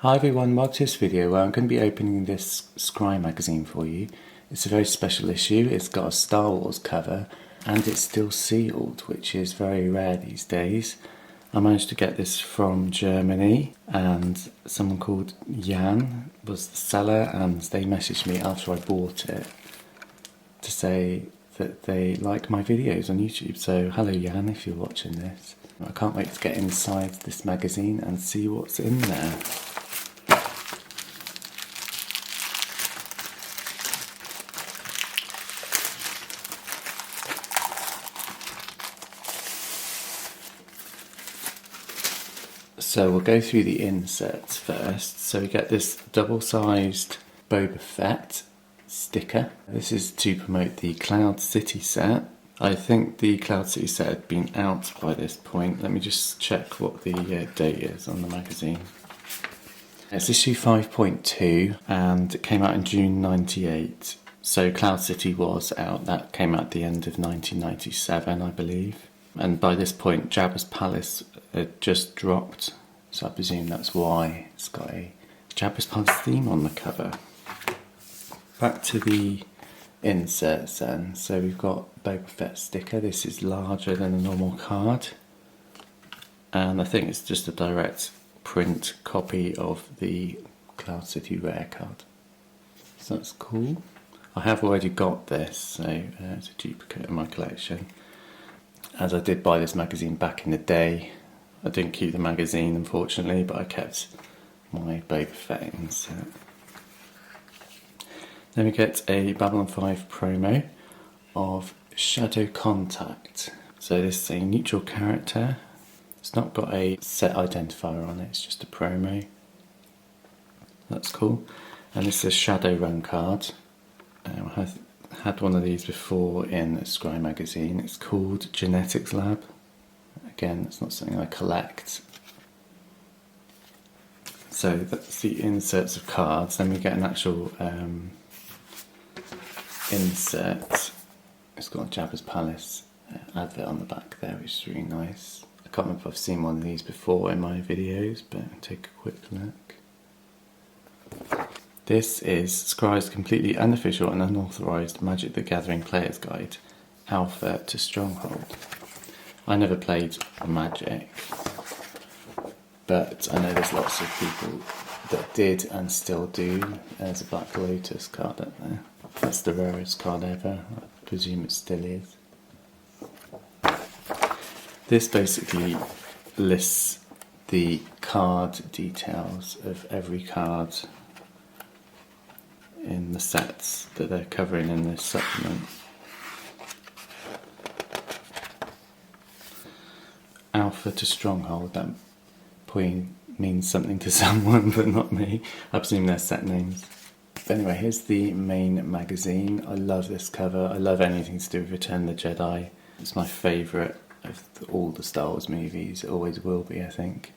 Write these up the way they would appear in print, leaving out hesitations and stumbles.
Hi everyone, welcome to this video where I'm going to be opening this SCRYE magazine for you. It's a very special issue. It's got a Star Wars cover and it's still sealed, which is very rare these days. I managed to get this from Germany and someone called Jan was the seller, and they messaged me after I bought it to say that they like my videos on YouTube. So hello Jan, if you're watching this. I can't wait to get inside this magazine and see what's in there. So we'll go through the inserts first. So we get this double-sized Boba Fett sticker. This is to promote the Cloud City set. I think the Cloud City set had been out by this point. Let me just check what the date is on the magazine. It's issue 5.2 and it came out in June 98. So Cloud City was out. That came out at the end of 1997, I believe. And by this point, Jabba's Palace had just dropped, so I presume that's why it's got a Jabba's Palace theme on the cover. Back to the inserts then. So we've got Boba Fett sticker. This is larger than a normal card, and I think it's just a direct print copy of the Cloud City Rare card. So that's cool. I have already got this, so it's a duplicate in my collection. As I did buy this magazine back in the day. I didn't keep the magazine unfortunately, but I kept my Boba Fett insert. Then we get a Babylon 5 promo of Shadow Contact. So this is a neutral character. It's not got a set identifier on it, it's just a promo. That's cool. And this is a Shadowrun card. I've had one of these before in the SCRYE magazine. It's called Genetics Lab. Again, it's not something I collect. So that's the inserts of cards. Then we get an actual insert. It's got a Jabba's Palace advert on the back there, which is really nice. I can't remember if I've seen one of these before in my videos, but take a quick look. This is SCRYE's completely unofficial and unauthorised Magic the Gathering Player's Guide, Alpha to Stronghold. I never played Magic, but I know there's lots of people that did and still do. There's a Black Lotus card up there. That's the rarest card ever. I presume it still is. This basically lists the card details of every card in the sets that they're covering in this supplement. Alpha to Stronghold, that probably means something to someone but not me. I presume they're set names. But anyway, here's the main magazine. I love this cover. I love anything to do with Return of the Jedi. It's my favourite of all the Star Wars movies. It always will be, I think.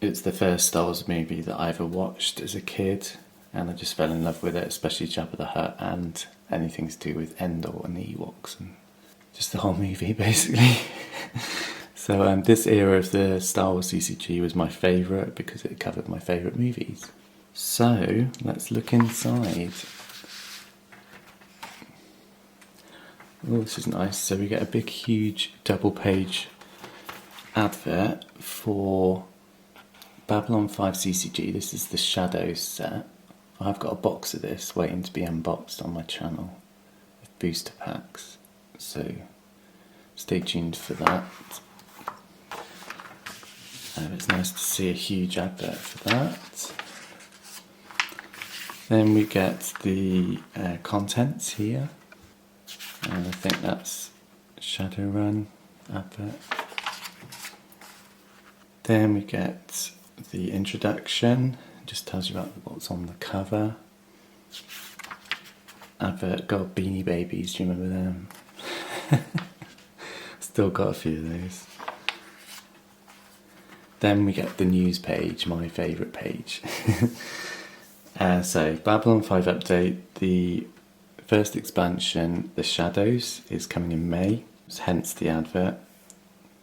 It's the first Star Wars movie that I ever watched as a kid, and I just fell in love with it, especially Jabba the Hutt and anything to do with Endor and the Ewoks and just the whole movie basically. So this era of the Star Wars CCG was my favourite because it covered my favourite movies. So let's look inside. Oh, this is nice. So we get a big huge double page advert for Babylon 5 CCG. This is the Shadows set. I've got a box of this waiting to be unboxed on my channel with booster packs, so stay tuned for that. It's nice to see a huge advert for that. Then we get the contents here, and I think that's Shadowrun advert. Then we get the introduction. Just tells you about what's on the cover. Advert, got Beanie Babies, do you remember them? Still got a few of those. Then we get the news page, my favourite page. So, Babylon 5 update, the first expansion, The Shadows, is coming in May, hence the advert.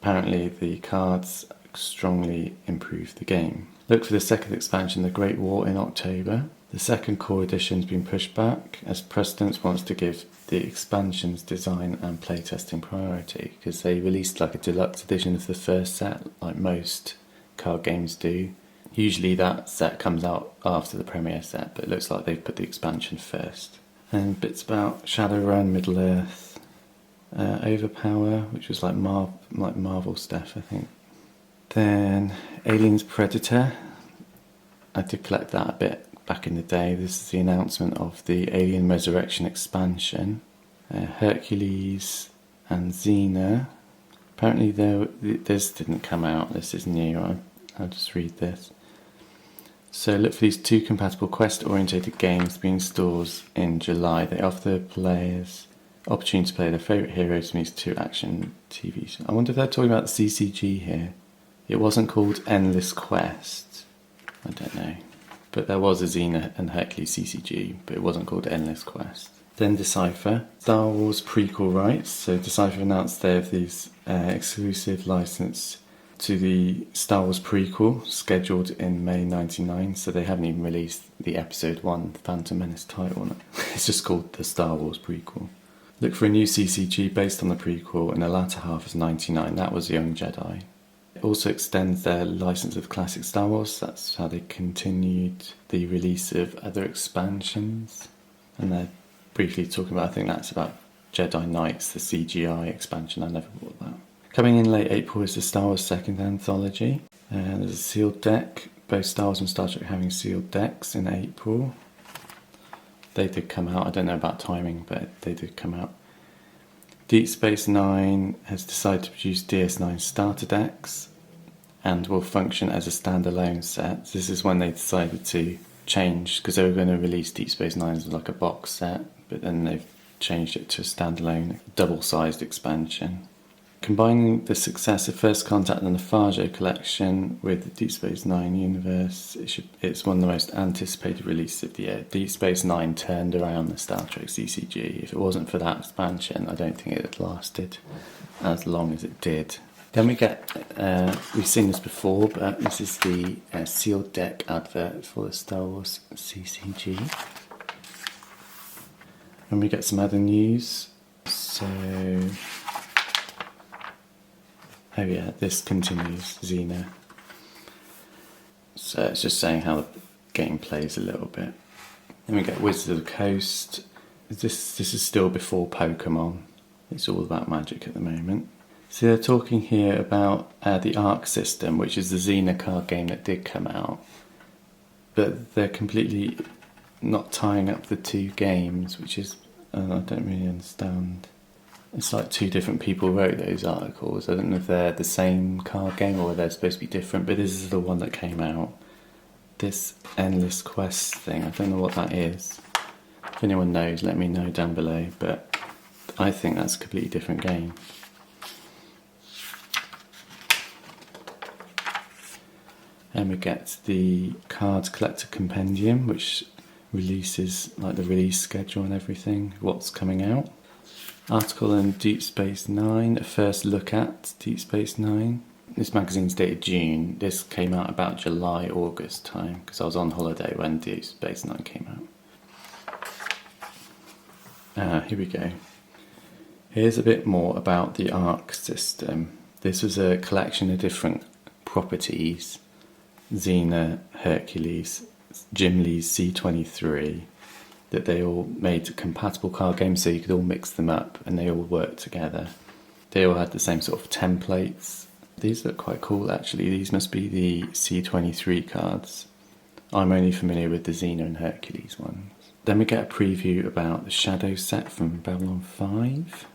Apparently the cards strongly improve the game. Look for the second expansion, The Great War, in October. The second core edition's been pushed back as Precedence wants to give the expansion's design and playtesting priority, because they released like a deluxe edition of the first set, like most card games do. Usually that set comes out after the premiere set, but it looks like they've put the expansion first. And bits about Shadowrun, Middle-earth, Overpower, which was like Marvel stuff, I think. Then Aliens Predator. I did collect that a bit back in the day. This is the announcement of the Alien Resurrection expansion. Hercules and Xena. Apparently this didn't come out. This is new. I'll just read this. So look for these 2 compatible quest-orientated games being in stores in July. They offer the players opportunity to play their favourite heroes from these 2 action TV shows. I wonder if they're talking about the CCG here. It wasn't called Endless Quest. I don't know. But there was a Xena and Hercules CCG, but it wasn't called Endless Quest. Then Decipher. Star Wars prequel rights. So Decipher announced they have these exclusive license to the Star Wars prequel, scheduled in May 1999, so they haven't even released the Episode 1 Phantom Menace title on it. It's just called the Star Wars prequel. Look for a new CCG based on the prequel in the latter half of 99. That was Young Jedi. It also extends their license of classic Star Wars. That's how they continued the release of other expansions. And they're briefly talking about, I think that's about Jedi Knights, the CGI expansion. I never bought that. Coming in late April is the Star Wars second anthology. There's a sealed deck. Both Star Wars and Star Trek having sealed decks in April. They did come out. I don't know about timing, but they did come out. Deep Space Nine has decided to produce DS9 starter decks and will function as a standalone set. This is when they decided to change, because they were going to release Deep Space Nine as like a box set, but then they've changed it to a standalone double-sized expansion. Combining the success of First Contact and the Farjo collection with the Deep Space Nine universe, it's one of the most anticipated releases of the year. Deep Space Nine turned around the Star Trek CCG. If it wasn't for that expansion, I don't think it had lasted as long as it did. Then we get, we've seen this before, but this is the sealed deck advert for the Star Wars CCG. And we get some other news. So... oh yeah, this continues, Xena. So it's just saying how the game plays a little bit. Then we get Wizards of the Coast. This is still before Pokemon. It's all about magic at the moment. So they're talking here about the Arc system, which is the Xena card game that did come out. But they're completely not tying up the 2 games, which is, I don't really understand. It's like 2 different people wrote those articles. I don't know if they're the same card game or they're supposed to be different, but this is the one that came out. This Endless Quest thing, I don't know what that is. If anyone knows, let me know down below, but I think that's a completely different game. And we get the Cards Collector Compendium, which releases like the release schedule and everything, what's coming out. Article on Deep Space Nine, a first look at Deep Space Nine. This magazine's dated June. This came out about July, August time, because I was on holiday when Deep Space Nine came out. Here we go. Here's a bit more about the Arc system. This was a collection of different properties. Xena, Hercules, Jim Lee's C23. That they all made compatible card games so you could all mix them up and they all worked together. They all had the same sort of templates. These look quite cool actually. These must be the C23 cards. I'm only familiar with the Xena and Hercules ones. Then we get a preview about the Shadow set from Babylon 5,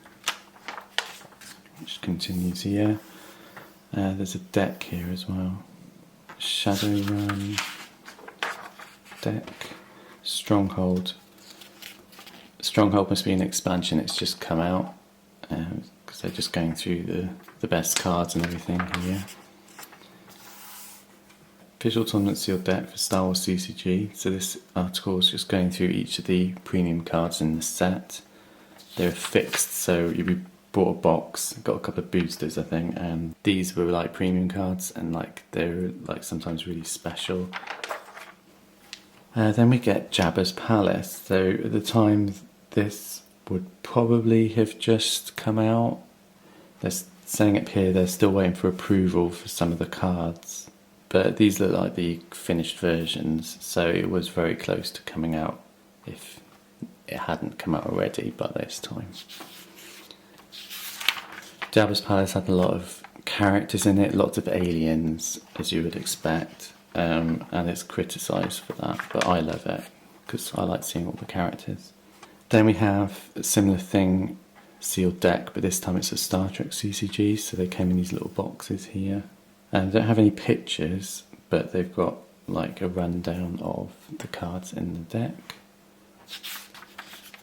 which continues here. There's a deck here as well. Shadowrun deck. Stronghold. Stronghold must be an expansion, it's just come out because they're just going through the best cards and everything here. Visual Tournament sealed deck for Star Wars CCG. So this article is just going through each of the premium cards in the set. They're fixed, so you'll be bought a box, got a couple of boosters I think, and these were like premium cards, and like they're like sometimes really special. Then we get Jabba's Palace. So at the time this would probably have just come out. They're saying up here they're still waiting for approval for some of the cards, but these look like the finished versions, so it was very close to coming out if it hadn't come out already by this time. Jabba's Palace had a lot of characters in it, lots of aliens, as you would expect, and it's criticised for that, but I love it because I like seeing all the characters. Then we have a similar thing, sealed deck, but this time it's a Star Trek CCG, so they came in these little boxes here. And they don't have any pictures, but they've got like a rundown of the cards in the deck.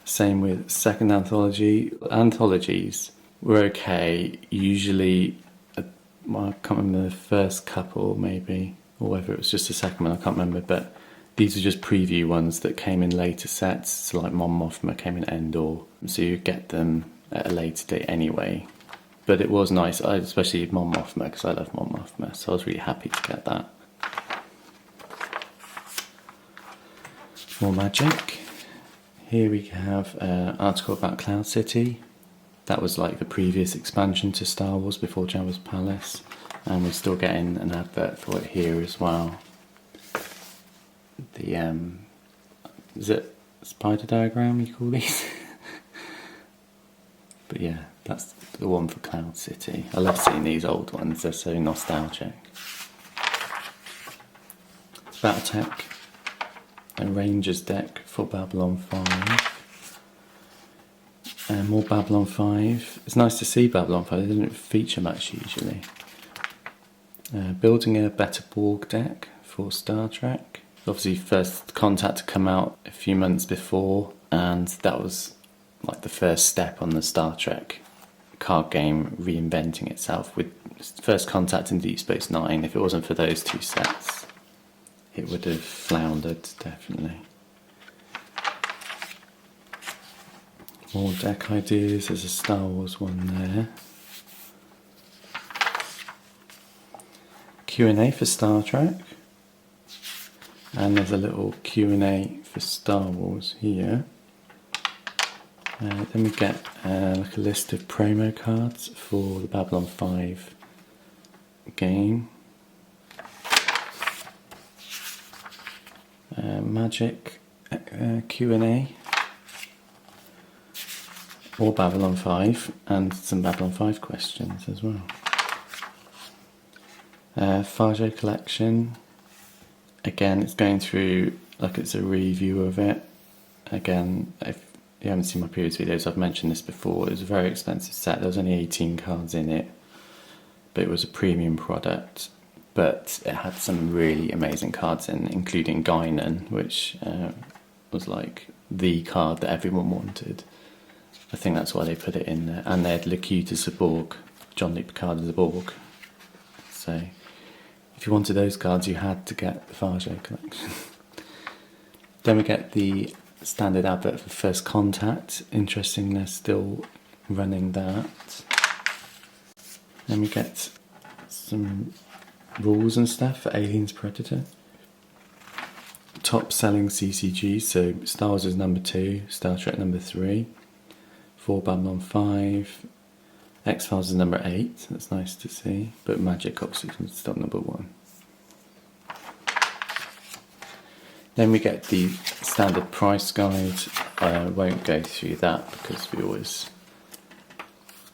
Same with second anthology. Anthologies were okay, usually, I can't remember the first couple maybe, or whether it was just the second one, I can't remember, but these are just preview ones that came in later sets, so like Mon Mothma came in Endor, so you get them at a later date anyway. But it was nice, especially Mon Mothma, because I love Mon Mothma, so I was really happy to get that. More magic. Here we have an article about Cloud City. That was like the previous expansion to Star Wars before Jabba's Palace, and we're still getting an advert for it here as well. The is it spider diagram you call these? But yeah, that's the one for Cloud City. I love seeing these old ones, they're so nostalgic. Battletech, a Rangers deck for Babylon 5. And more Babylon 5. It's nice to see Babylon 5, it doesn't feature much usually. Building a better Borg deck for Star Trek. Obviously First Contact had come out a few months before, and that was like the first step on the Star Trek card game reinventing itself with First Contact and Deep Space Nine. If it wasn't for those two sets, it would have floundered, definitely. More deck ideas, there's a Star Wars one there. Q&A for Star Trek. And there's a little Q&A for Star Wars here. Then we get like a list of promo cards for the Babylon 5 game. Magic Q&A. Or Babylon 5, and some Babylon 5 questions as well. Fajo collection. Again, it's going through like it's a review of it. Again, if you haven't seen my previous videos, I've mentioned this before. It was a very expensive set. There was only 18 cards in it, but it was a premium product. But it had some really amazing cards in, including Guinan, which was like the card that everyone wanted. I think that's why they put it in there. And they had Locutus as a Borg, Jean-Luc Picard as a Borg. So if you wanted those cards, you had to get the Fajo collection. Then we get the standard advert for First Contact. Interesting, they're still running that. Then we get some rules and stuff for Aliens Predator. Top selling CCG, so Star Wars is number 2, Star Trek number 3, 4 Babylon 5, X-Files is number 8, that's nice to see, but Magic obviously is still number 1. Then we get the standard price guide. I won't go through that because we always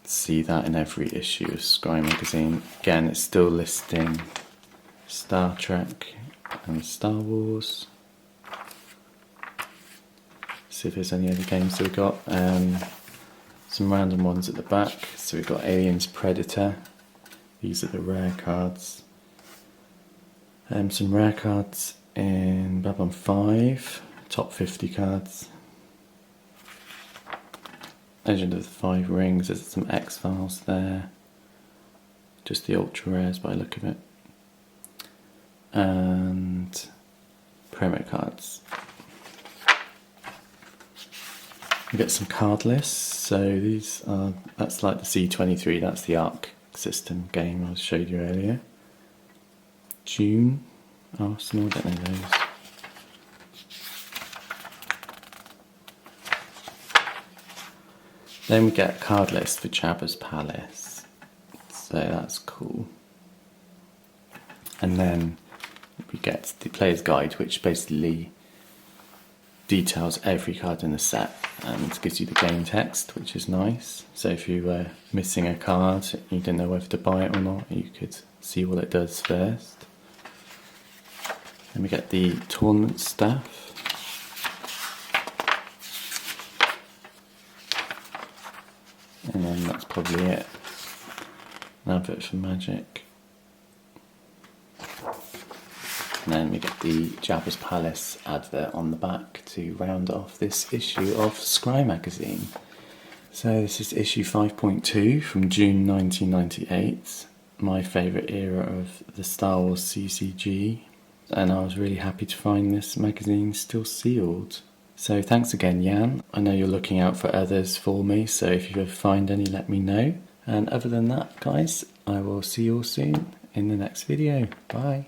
see that in every issue of SCRYE magazine. Again, it's still listing Star Trek and Star Wars. See if there's any other games that we've got. Some random ones at the back. So we've got Aliens Predator. These are the rare cards. Some rare cards in Babylon 5. Top 50 cards. Legend of the Five Rings. There's some X-Files there. Just the ultra rares by the look of it. And promo cards. We get some card lists. So these are, that's like the C23, that's the Arc System game I showed you earlier. June, Arsenal, I don't know those. Then we get a card list for Jabba's Palace, so that's cool. And then we get the player's guide, which basically details every card in the set and gives you the game text, which is nice. So if you were missing a card, you didn't know whether to buy it or not, you could see what it does first. Then we get the tournament stuff. And then that's probably it. An advert for Magic. And then we get the Jabba's Palace advert on the back to round off this issue of SCRYE magazine. So this is issue 5.2 from June 1998. My favourite era of the Star Wars CCG. And I was really happy to find this magazine still sealed. So thanks again, Jan. I know you're looking out for others for me, so if you ever find any, let me know. And other than that, guys, I will see you all soon in the next video. Bye.